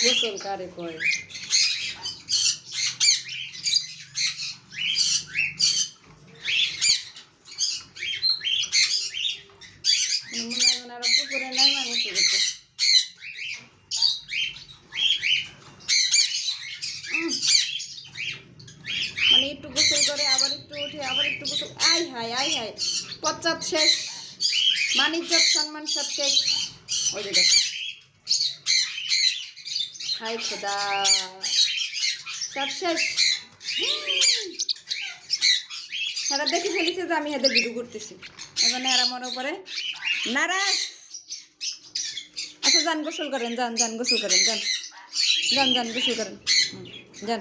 গোসল কারে কয় আরো পুকুরে নাই মানুষ করতে মানে একটু গোসল করে আবার একটু উঠে আবার একটু গোসল আয় হায় পশ্চাৎ শেষ মানিজ্জত সম্মান সব শেষ ওই যে দেখ হাই খোদা সব শেষ এরা দেখে ফেলেছে যে আমি হাতে ভিডিও করতেছি এখন এরা মনে পড়ে নারাজ আচ্ছা যান গোসল করেন যান গোসল করেন যান গোসল করেন যান